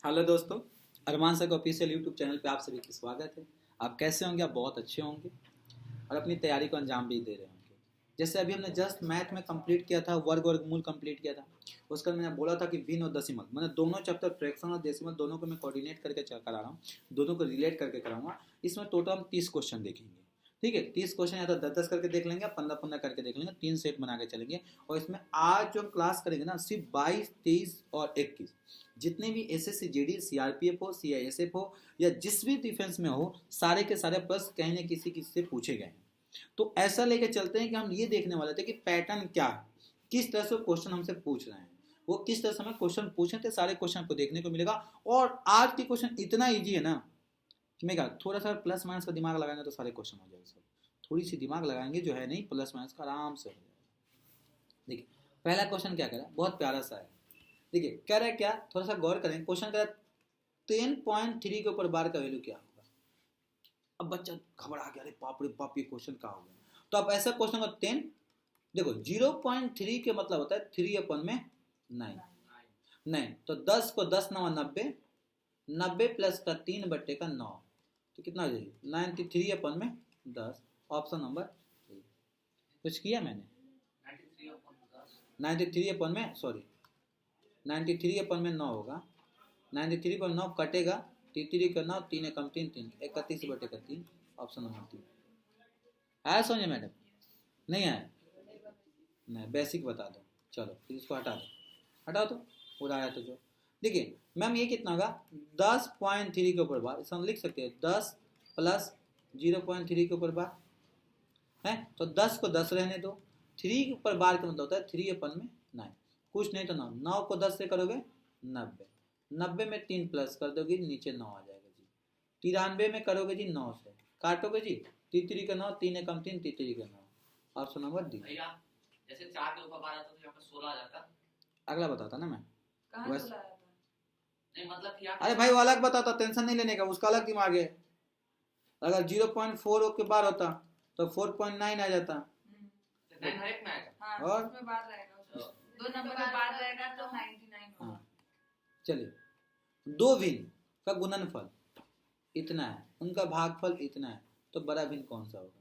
Hello दोस्तों, अरमान sir का official YouTube channel पे आप सभी का स्वागत है। आप कैसे होंगे? आप बहुत अच्छे होंगे और अपनी तैयारी को अंजाम भी दे रहे होंगे। जैसे अभी हमने जस्ट मैथ में कंप्लीट किया था, वर्गमूल कंप्लीट किया था। उसके बाद मैंने बोला था कि भिन्न और दशमलव, मैंने दोनों चैप्टर फ्रैक्शन और डेसिमल दोनों को मैं कोऑर्डिनेट करके करा रहा हूँ, दोनों को रिलेट करके कराऊंगा। इसमें टोटल हम 30 क्वेश्चन देखेंगे। ठीक है, 30 क्वेश्चन या तो 10-10 करके देख लेंगे, 15-15 करके देख लेंगे, 3 सेट बना के चलेंगे। और इसमें आज जो हम क्लास करेंगे ना, सिर्फ 22, 23 और 21 जितने भी एसएससी जीडी सीआरपीएफ हो सीआईएसएफ हो या जिस भी डिफेंस में हो, सारे के सारे प्रश्न कहीं न किसी से पूछे गए हैं। तो ऐसा लेके चलते हैं कि हम ये देखने वाले थे कि पैटर्न क्या है, किस तरह से क्वेश्चन हमसे पूछ रहे हैं, वो किस तरह से हमें क्वेश्चन पूछे थे, सारे क्वेश्चन आपको देखने को मिलेगा। और आज की क्वेश्चन इतना ईजी है ना कि मैं थोड़ा सा प्लस माइनस का दिमाग लगाएंगे तो सारे क्वेश्चन हो जाएगा। थोड़ी सी दिमाग लगाएंगे जो है नहीं, प्लस माइनस का आराम से हो जाएगा। देखिए पहला क्वेश्चन क्या कह रहा है, बहुत प्यारा सा है। देखिए कह रहा है क्या, थोड़ा सा गौर करें। क्वेश्चन कह रहा है 10.3 के ऊपर बार का वैल्यू क्या होगा। अब बच्चा घबरा गया, अरे बाप रे बाप, ये क्वेश्चन क्या हो गया। तो अब ऐसा क्वेश्चन का 10, देखो 0.3 के मतलब होता है 3/9। नहीं तो 10 को 10 9 90, 90 प्लस का 3/9, तो कितना हो जाएगी 93/10। Option number 3। कुछ किया मैंने 93/9 होगा। 93/9 कटेगा, 3 का 9, 3 कम 3 3, 31/3। ऑप्शन नंबर 3 आया समझे मैडम? नहीं आया? नहीं, बेसिक बता दो। चलो फिर इसको हटा दो, हटा दो, पूरा आया तो जो। देखिए मैम ये कितना होगा, 10.3 के ऊपर बार, इसे हम लिख सकते हैं 10 प्लस 0.3 के ऊपर बार है। तो 10 को 10 रहने दो, 3 के ऊपर बार का मतलब होता है 3/9। कुछ नहीं तो 9, 9 को 10 से करोगे 90, 90 में 3 प्लस कर दोगे, नीचे 9 आ जाएगा जी। 93 में करोगे जी 9 से, काटोगे जी, 3 का 9, 3 कम 3, 3 का 9। Option number D. जैसे 4 के ऊपर बार आता तो यहाँ पे 16 आ जाता। अगला बताता ना मैं, कहाँ 16 आया था? नहीं मतलब कि अरे भाई वो अलग बताता, टेंशन नहीं लेने का, उसका अलग दिमाग है। अगर 0.4 के बार होता तो 4.9 आ जाता। 9 हर एक में आएगा। हाँ, और उसमें बार रहेगा, दो नंबर में बार रहेगा तो 99 होगा। हाँ चलिए, दो भिन्न का गुणनफल इतना है, उनका भागफल इतना है, तो बड़ा भिन्न कौन सा होगा?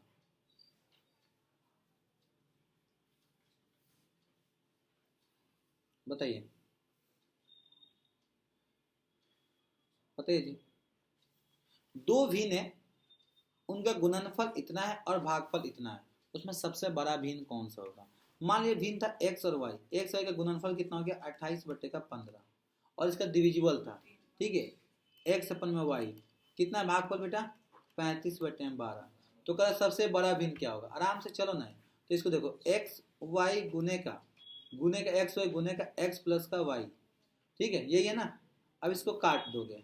बताइए बताइए जी। दो भिन्न है, उनका गुणनफल इतना है और भागफल इतना है, उसमें सबसे बड़ा भिन्न कौन सा होगा? मान लीजिए भिन्न था एक्स और वाई, एक्स वाई का गुणनफल कितना हो गया 28/15 और इसका डिविजिबल था। ठीक है, एक्स अपन में वाई कितना भागफल बेटा 35/12। तो कह सबसे बड़ा भिन्न क्या होगा, आराम से चलो ना। तो इसको देखो, एक्स वाई गुने का एक्स वाई गुने का एक्स प्लस का वाई, ठीक है यही है ना। अब इसको काट दोगे,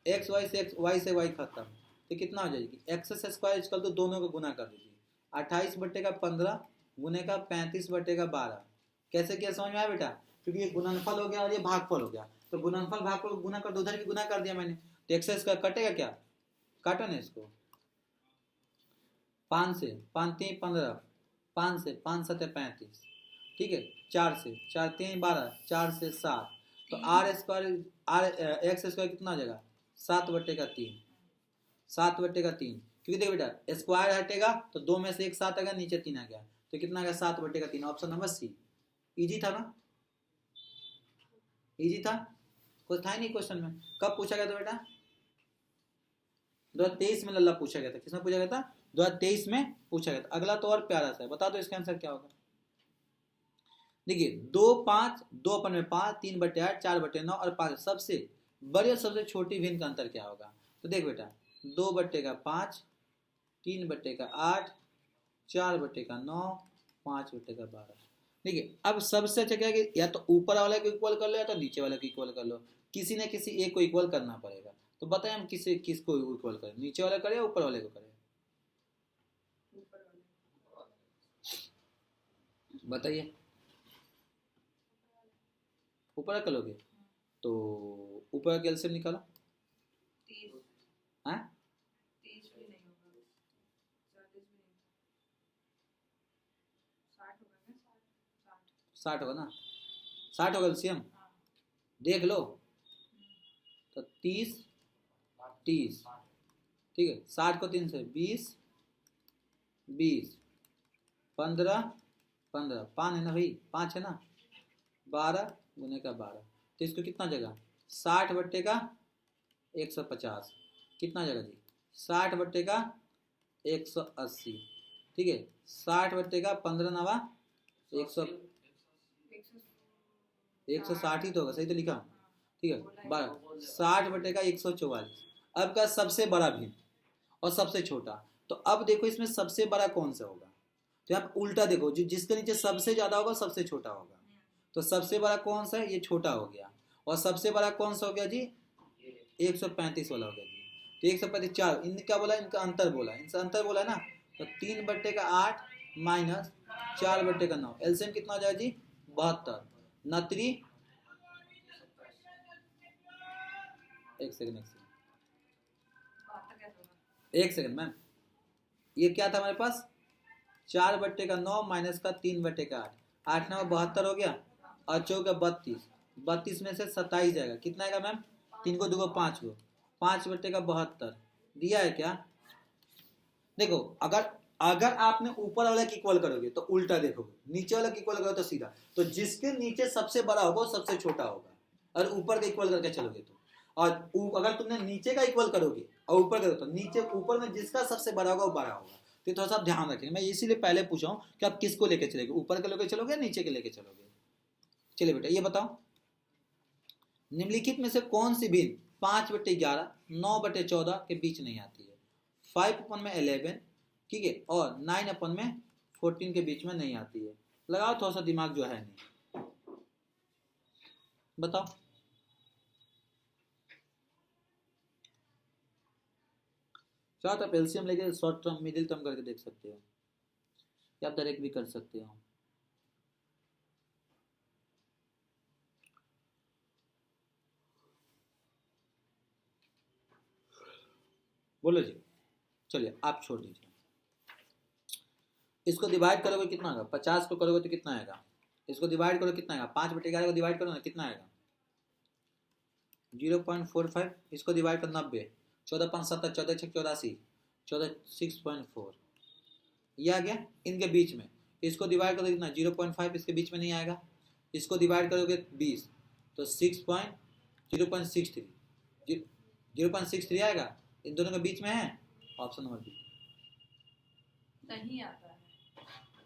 एक्स वाई से वाई से वाई खत्म, तो कितना हो जाएगी एक्स स्क्वायर इसका, तो दोनों को गुना कर दीजिए, 28/15 गुने का 35/12। कैसे किया समझ में आया बेटा? क्योंकि ये गुणनफल हो गया और ये भागफल हो गया, तो गुणनफल भागफल गुना कर, उधर भी गुना कर दिया मैंने, तो एक्स स्क्वायर कटेगा क्या, काटो ना इसको। 5 से 5 3 15, 5 से 5 7 35, ठीक है, 4 से 4 3 12, 4 से 7, तो R square R X square कितना हो जाएगा 7/3, 7/3। क्योंकि देखो बेटा स्क्वायर हटेगा तो 2 में से 1 7 आ गया, नीचे 3 आ गया, तो कितना आ गया 7/3। Option number C. इजी था ना, इजी था, कुछ था ही नहीं क्वेश्चन में। कब पूछा गया था बेटा? 2023 में लल्ला पूछा गया था। किसमें पूछा गया था? 2023 में पूछा गया था। अगला तो और प्यारा सा है, बता दो इसका आंसर क्या होगा। देखिए 2 5, 2 अपन में 5, 3/8, 4/9 और 5, सबसे बड़ी और सबसे छोटी भिन्न का अंतर क्या होगा? तो देख बेटा 2/5, 3/8, 4/9, 5/12। देखिए अब सबसे अच्छा क्या है कि या तो ऊपर वाले को इक्वल कर लो या तो नीचे वाले को इक्वल कर लो, किसी न किसी एक को इक्वल करना पड़ेगा। तो बताएं हम किसको इक्वल करें, नीचे वाले करें या ऊपर वाले को करें? बताइए, ऊपर कर लोगे तो ऊपर का कैल्शियम निकालो। 30 हैं 30 भी नहीं होगा, 40 भी नहीं, 60 होगा ना, 60 60 होगा ना, 60 होगा कैल्शियम, हाँ। देख लो। 30 30, ठीक है, 60 को 3 से 20 20, 15 15, 5 है ना भाई, 5 है ना, 12 गुने का 12, तो इसको कितना जगह 60 बट्टे का 150, कितना जगह जी 60 बट्टे का 180, ठीक है, 60 बट्टे का 15 नवा 100, 160 ही तो होगा, सही तो लिखा, ठीक है, 12, 60 बटे का 144। अब का सबसे बड़ा भिन्न और सबसे छोटा, तो अब देखो इसमें सबसे बड़ा कौन सा होगा, तो आप उल्टा देखो, जिसके नीचे सबसे ज्यादा होगा सबसे छोटा होगा, तो सबसे बड़ा कौन सा है, ये छोटा हो गया, और सबसे बड़ा कौन सा हो गया जी 135 वाला हो गया जी, तो 135 4, इनका क्या बोला, इनका अंतर बोला, इनका अंतर बोला ना, तो 3 बट्टे का 8 माइनस 4 बट्टे का 9, एलसीएम कितना हो जाएगा जी 72, नत्री, एक सेकंड मैम, ये क्या था हमारे पास 4 बट्टे का 9 माइनस का 3 बट्टे का 8, 8 9 72 हो गया, और 4 का 32, 32 में से 27 जाएगा, कितना आएगा मैम 3 को 2 को 5 को, 5 बट्टे का 72 दिया है क्या, देखो अगर आपने ऊपर वाले की इक्वल करोगे तो उल्टा देखोगे, नीचे वाले की इक्वल करोगे तो सीधा, तो जिसके नीचे सबसे बड़ा होगा वो सबसे छोटा होगा, और ऊपर का इक्वल करके चलोगे तो, और अगर तुमने नीचे का इक्वल करोगे और ऊपर करोगे तो नीचे ऊपर में जिसका सबसे बड़ा होगा वो बड़ा होगा, तो थोड़ा सा ध्यान रखेंगे, मैं इसीलिए पहले पूछा हूँ कि आप किसको लेके चलेंगे, ऊपर के लेके चलोगे या नीचे के लेके चलोगे। चलिए बेटा ये बताओ, निम्नलिखित में से कौन सी भिन्न 5/11 9/14 के बीच नहीं आती है, 5/11, ठीक है, और 9/14 के बीच में नहीं आती है, लगाओ थोड़ा सा दिमाग जो है नहीं, बताओ चाहो तो आप एलसीएम लेके शॉर्ट टर्म मिडिल टर्म करके देख सकते हो, या आप डायरेक्ट भी कर सकते हो। बोलो जी, चलिए आप छोड़ दीजिए, इसको डिवाइड करोगे कितना आएगा, 50 को करोगे तो कितना आएगा, इसको डिवाइड करो कितना आएगा, 5/11 को डिवाइड करो ना कितना आएगा 0.45, इसको डिवाइड कर 90, 14 5 7 14 6 84, 14 6.4, ये आ गया इनके बीच में, इसको डिवाइड करोगे कितना 0.5, इसके बीच में नहीं आएगा, इसको डिवाइड करोगे 20 तो 0.63, 0.63 आएगा, इन दोनों के बीच में है, ऑप्शन नंबर बी नहीं आता है,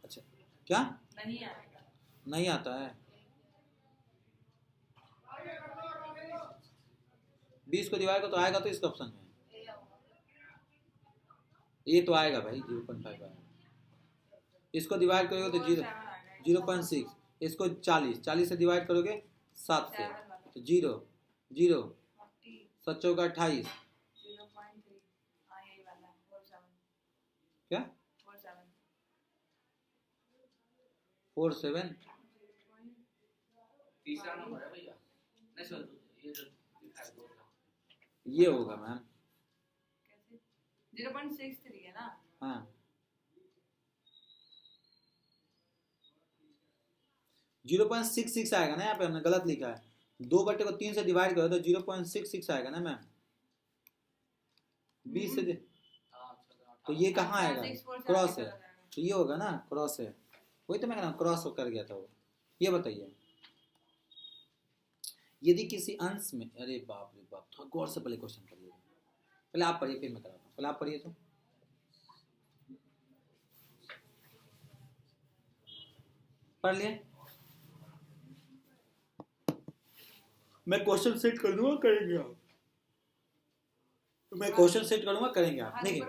अच्छा क्या नहीं आएगा, नहीं आता है, 20 को डिवाइड करो तो आएगा, तो इसका ऑप्शन में ये तो आएगा भाई 0.5 आएगा, इसको डिवाइड करोगे तो 0.6, इसको 40 से डिवाइड करोगे 7 से तो 0 0 7 का 28, क्या 47, तीसरा नंबर है भैया, नहीं सर ये जो दिखा है दो का, ये होगा मैम 0.63 है ना, हाँ 0.66 आएगा ना, यहाँ पे हमने गलत लिखा है, 2/3 से डिवाइड करो तो 0.66 आएगा ना मैम, 20 से तो ये कहाँ आएगा, क्रॉस है, तो ये होगा ना क्रॉस है, वही तो मैं कह रहा हूँ क्रॉस कर गया था वो। ये बताइए यदि किसी अंश में, अरे बाप रे बाप, थोड़ा गौर से पहले क्वेश्चन पढ़िए, पहले आप पढ़िए फिर मैं कराता हूँ, पहले आप पढ़िए, तो पढ़ लिए, मैं क्वेश्चन सेट कर दूंगा करेंगे आप, मैं क्वेश्चन सेट करूंगा करेंगे आप, देखिए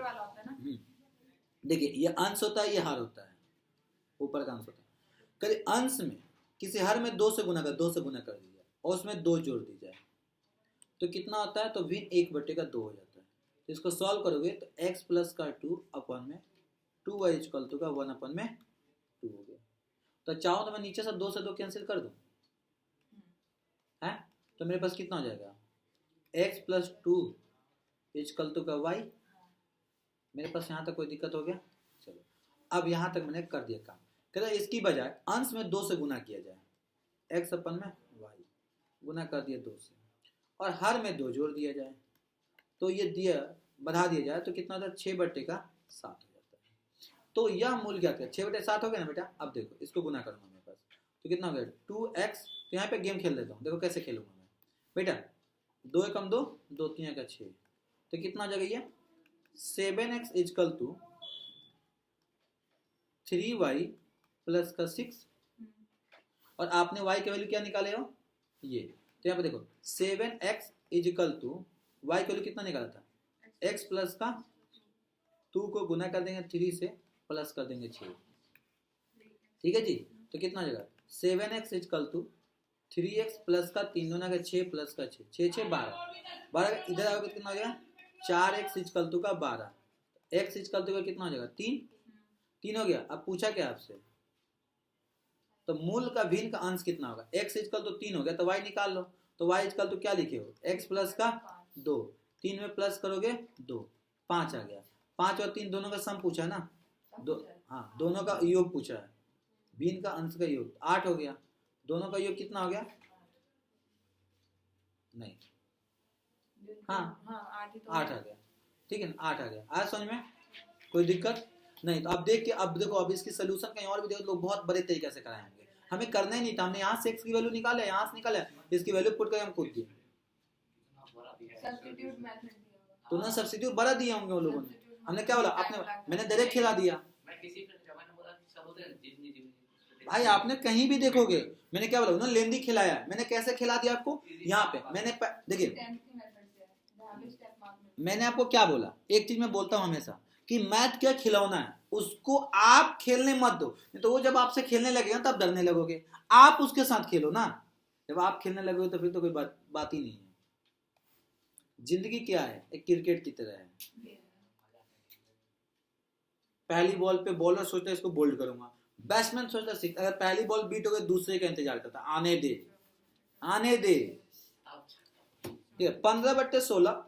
देखिए ये अंश होता है, ये हार होता है, ऊपर का अंश होता है, कभी अंश में किसी हर में 2 से गुना कर दीजिए और उसमें 2 जोड़ दी जाए तो कितना होता है, तो भिन्न 1/2 हो जाता है, तो इसको सॉल्व करोगे तो x प्लस का 2 अपन में 2y इक्वल टू का 1 अपन में 2 हो गया, तो चाहो तो मैं नीचे से 2 से 2 कैंसिल कर दूं है, तो मेरे पास कितना हो जाएगा x प्लस 2 इक्वल टू का y, मेरे पास यहाँ तक कोई दिक्कत हो गया, चलो अब यहाँ तक मैंने कर दिया काम, कहता इसकी बजाय अंश में 2 से गुना किया जाए, x अपन में y गुना कर दिया 2 से, और हर में 2 जोड़ दिया जाए तो ये दिया बढ़ा दिया जाए तो कितना होता है 6/7 हो जाता है। तो यह मूल क्या था 6/7 हो गया ना बेटा। अब देखो इसको गुना करूंगा मेरे पास तो कितना हो गया 2x। तो यहाँ पे गेम खेल देता हूँ, देखो कैसे खेलूंगा मैं बेटा। 2 एकम 2, 2 3 का 6, तो कितना हो जाएगा ये 7x is equal to 3y plus का 6। और आपने y की वैल्यू क्या निकाले हो ये, तो यहाँ पे देखो 7x इजकल टू y की वैल्यू कितना निकाला था x प्लस का 2 को गुना कर देंगे 3 से प्लस कर देंगे 6। ठीक है जी, तो कितना हो जाएगा 7x is equal to 3x plus का 3 दूना का 6 प्लस का 6, 6 6 12 इधर आओगे कितना हो गया 4x इजकल टू का 12, x इजकल टू का कितना हो जाएगा 3 हो गया। अब पूछा क्या आपसे, तो मूल का भिन्न का अंश कितना होगा, x इजकल टू 3 हो गया तो y निकाल लो। तो y इजकल टू क्या लिखे हो x प्लस का 2, 3 में प्लस करोगे 2, 5 आ गया। 5 और 3 दोनों का सम पूछा है ना, हाँ दोनों का योग पूछा है, भिन्न का अंश का योग 8 हो गया। दोनों का योग कितना हो गया, नहीं हाँ 8 आ गया। ठीक है ना, 8 आ गया। आज समझ में कोई दिक्कत नहीं। तो अब देख के अब देखो, अब इसकी सोल्यूशन कहीं और भी देखो, लोग बहुत बड़े तरीके से कराएंगे। हमें करना ही नहीं था, हमने यहाँ से x की वैल्यू निकाला, यहाँ से निकाला, इसकी वैल्यू पुट करके हम खुद दिए। तो ना सब्स्टिट्यूट बड़ा दिए होंगे उन लोगों ने। हमने क्या बोला, आपने मैंने डायरेक्ट खिला दिया भाई। आपने कहीं भी देखोगे मैंने क्या बोला, उन्होंने लेंदी खिलाया। मैंने कैसे खिला दिया आपको, यहाँ पे मैंने देखिए मैंने आपको क्या बोला, एक चीज मैं बोलता हूँ हमेशा कि मैथ क्या खिलौना है, उसको आप खेलने मत दो, नहीं तो वो जब आपसे खेलने लगेगा तब डरने लगोगे। आप उसके साथ खेलो ना, जब आप खेलने लगोगे तो फिर तो कोई बात ही नहीं है। जिंदगी क्या है, एक क्रिकेट की तरह है। पहली बॉल पे बॉलर सोचता है इसको बोल्ड करूंगा, बैट्समैन सोचता है अगर पहली बॉल बीट हो गई दूसरे का इंतजार करता, आने दे। ठीक है, 15/16,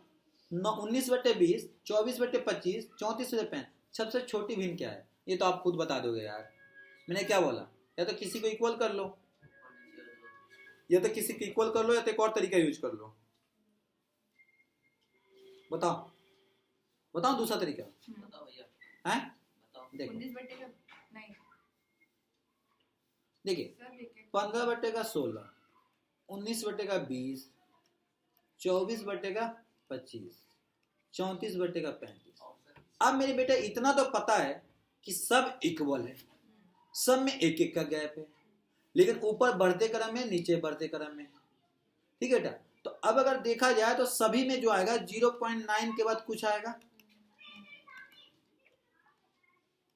19/20, 24/25, 34/35, सबसे छोटी भिन्न क्या है, ये तो आप खुद बता दोगे यार। मैंने क्या बोला, या तो किसी को इक्वल कर लो, या तो किसी को इक्वल कर लो, या तो एक और तरीका यूज कर लो। बताओ दूसरा तरीका है। देखिए 15/16, 19/20, 24/25, 34/35। अब मेरे बेटा इतना तो पता है कि सब इक्वल है, सब में एक एक का गैप है, लेकिन ऊपर बढ़ते क्रम में नीचे बढ़ते क्रम में। ठीक है बेटा, तो अब अगर देखा जाए तो सभी में जो आएगा 0.9 के बाद कुछ आएगा,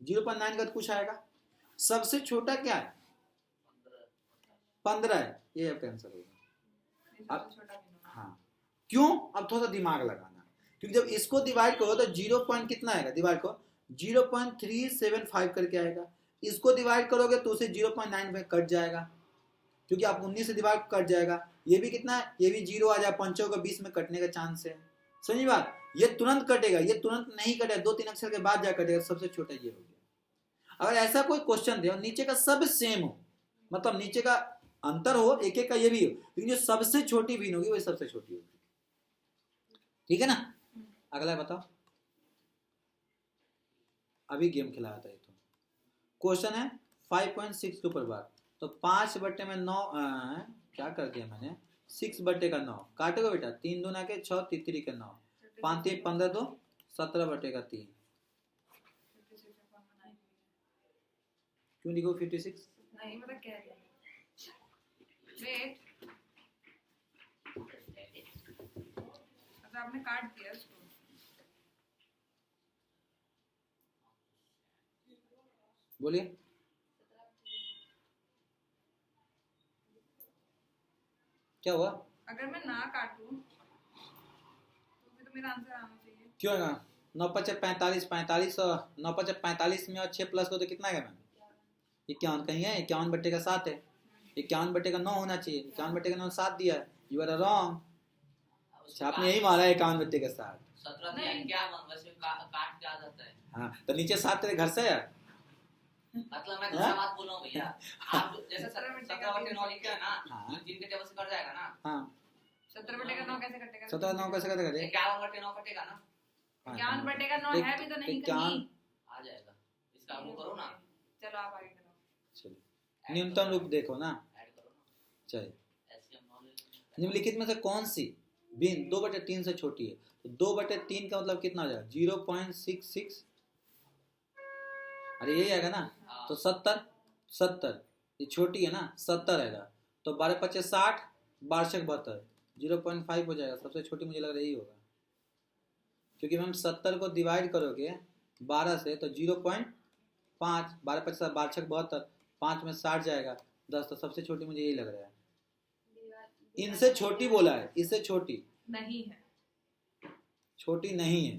0.9 के बाद कुछ आएगा। सबसे छोटा क्या है 15 है, ये अब कैंसिल होगा। अब हाँ क्यों, अब थोड़ा सा दिमाग लगाना, क्योंकि जब इसको डिवाइड करो तो 0 पॉइंट कितना आएगा, डिवाइड करो 0.375 करके आएगा। इसको डिवाइड करोगे तो उसे 0.9 में कट जाएगा, क्योंकि आप 19 से डिवाइड कट जाएगा। ये भी कितना है, ये भी 0 आ जाए, पंचों का 20 में कटने का चांस है। समझी बात, ये तुरंत कटेगा, ये तुरंत नहीं कटेगा, 2-3 अक्षर के बाद जा कटेगा। सबसे छोटा ये हो गया। अगर ऐसा कोई क्वेश्चन दे और नीचे का सब सेम हो, मतलब नीचे का अंतर हो एक एक का, ये भी हो, लेकिन जो सबसे छोटी भिन्न होगी वही सबसे छोटी होगी। ठीक है ना, अगला बताओ। अभी गेम खिलाया था, तो क्वेश्चन है 5.6 के ऊपर बात। तो 5/9 क्या कर दिया मैंने, 6/9 काटेगा बेटा, 3 दूना के 6, 3 के 9, 5 3 15 2, 17/3। क्यों लिखो 56? नहीं मतलब कह रही वेट, मतलब आपने काट दिया उसको। बोलिए क्या हुआ। अगर मैं ना काटूं तो फिर तो मेरा आंसर आना चाहिए। क्यों आएगा, 9×5 = 45, और 9×5 में और 6 प्लस को तो कितना आएगा मैम, 51 कहीं है, 51/7 है, 51/9 होना चाहिए, 51/9 7 दिया है। यू आर रॉन्ग, आपने यही मारा है 51/7। 17 दिया है क्या, वैसे काट के आ जाता है। हाँ तो नीचे 7 तेरे घर से है। मतलब मैं दूसरा बात बोल रहा हूँ भैया, आप जैसे 17/9 लिखा है ना, हाँ। जिनके टेबल से कट जाएगा ना, हाँ 17/9 कैसे कटेगा? 17/9 कैसे कटेगा रे? 51/9 कटेगा ना, हाँ, 51/9 है भी तो नहीं इक्यावन। कहीं। आ जाएगा। इसका वो करो ना, चलो आप आगे करो। चलिए न्यूनतम रूप देखो ना। ऐड करो ना, चलिए ऐसे हम नॉलेज। निम्नलिखित में से कौन सी भिन्न 2/3 से छोटी है? तो 2/3 का मतलब कितना आ जाएगा? 0.66। अरे यही आएगा ना। हाँ। तो 70 ये छोटी है ना, 70 आएगा। तो 12×5 = 60, 12×6 = 72, 0.5 हो जाएगा। सबसे छोटी मुझे लग रहा है यही होगा, क्योंकि हम 70 को डिवाइड करोगे 12 से तो 0.5, 12×5 = 12×6 = 72, 5 में 60 जाएगा, 10। तो सबसे छोटी मुझे यही लग रहा है। इनसे छोटी बोला है, इससे छोटी नहीं है, छोटी नहीं है।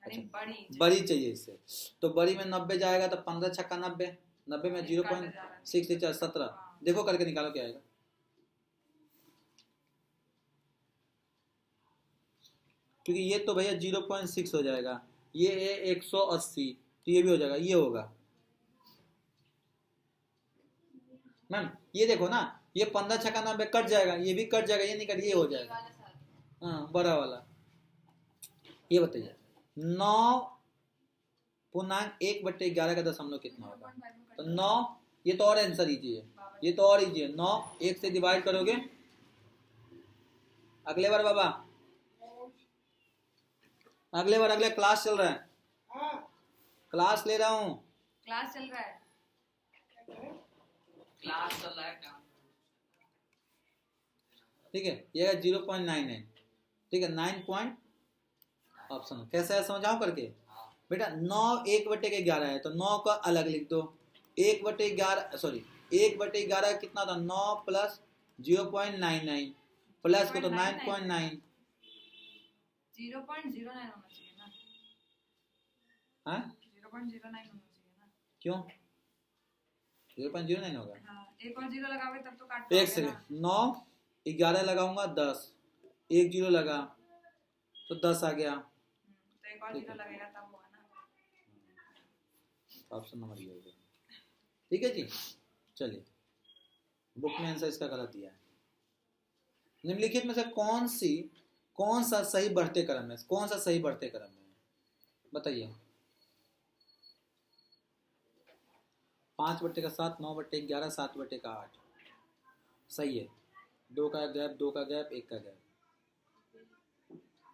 अरे अच्छा, बड़ी चाहिए इससे। तो बड़ी में 90 जाएगा, तो 15×6 = 90, 90 में 0.6 17। देखो करके निकालो क्या आएगा। क्योंकि ये तो भैया 0.6 हो जाएगा, ये है 180, तो ये भी हो जाएगा, ये होगा मैम। ये देखो ना, ये 15×6 = 90 कट जाएगा, ये भी कट जाएगा, ये नहीं कट, ये हो जाएगा। हाँ बड़ा वाला। ये बताइए 9.1/11 का दशमलव कितना होगा? तो 9, ये तो और आंसर इजी है, ये तो और इजी है। 9 1 से डिवाइड करोगे। अगले बार बाबा, अगले बार, अगले क्लास चल रहा है, क्लास ले रहा हूँ। क्लास चल रहा है, क्लास चल रहा है क्या? ठीक है, ये है 0.99। ठीक है, 9 पॉइंट ऑप्शन कैसे है समझाओ करके। बेटा 9 1/11 है, तो 9 का अलग लिख दो। 1/11 सॉरी 1/11 कितना था? 9 प्लस 0.99 प्लस को तो 9.9। 0.09 होना चाहिए ना। हाँ 0.09 होना चाहिए ना। क्यों 0.09 होगा? हाँ, एक और 0 लगावे तब तो काट एक सेकंड, 9 11 लगाऊंगा 10, 1 0 लगा तो 10 आ गया। तो एक और 0 लगेगा तब होगा ना। ऑप्शन नंबर ये हो गया। ठीक है जी, चलिए बुक में आंसर इसका गलत दिया है। निम्नलिखित में से कौन सा सही बढ़ते क्रम है? कौन सा सही बढ़ते क्रम है बताइए। 5/7, 9/11, 7/8 सही है। 2 का गैप, 2 का गैप, 1 का गैप।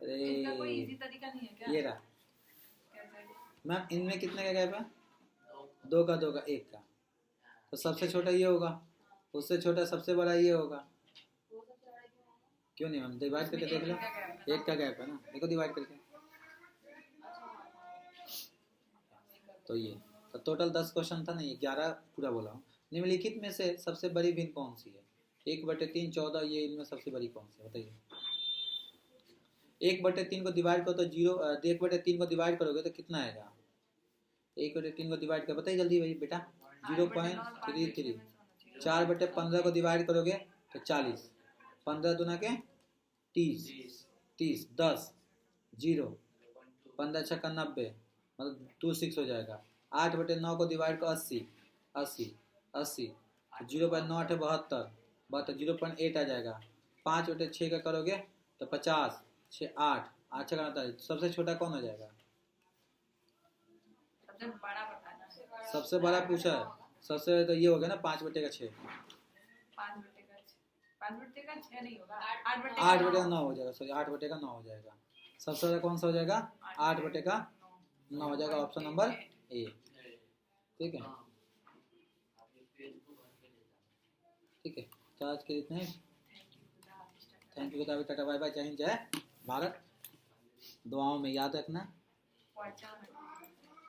अरे इसका कोई इजी तरीका नहीं है क्या? ये रहा कैसे? मैम, इनमें कितने का गैप है? 2 का, 2 का, 1 का। तो सबसे छोटा ये होगा, उससे छोटा सबसे बड़ा ये होगा। क्यों नहीं मैम, डिवाइड करके देख लो। 1 का गैप है ना, देखो डिवाइड करके। तो ये तो टोटल 10 क्वेश्चन था ना, ये 11 पूरा बोला हूँ। निम्नलिखित में से सबसे बड़ी भिन्न कौन सी है? 1/3 14, ये इनमें सबसे बड़ी कौन सी है बताइए। 1/3 को डिवाइड करो तो 1/3 को डिवाइड करोगे तो कितना आएगा? 1/3 को डिवाइड कर बताइए जल्दी भाई बेटा। 0.33। 4/15 को डिवाइड करोगे तो 40, 15 दूना के 30, 10 0, 15×6 = 90, मतलब 26 हो जाएगा। 8/9 को डिवाइड करो 80, 0.9 है 72, 0.8 आ जाएगा। 5/6 का करोगे तो 50, 6 8, 8 का 48। सबसे छोटा कौन हो जाएगा? सबसे बड़ा बताना है। सबसे बड़ा पूछा है, सबसे तो ये हो गया ना 5/6। 5/6 नहीं होगा, 8/9 हो जाएगा, सॉरी 8/9 हो जाएगा। सबसे बड़ा कौन सा हो जाएगा? 8/9 हो जाएगा, ऑप्शन नंबर ए। ठीक है, ठीक है। तो आज के इतने, थैंक यू, टाटा बाय बाय, जय हिंद, जय भारत। दुआओं में याद रखना।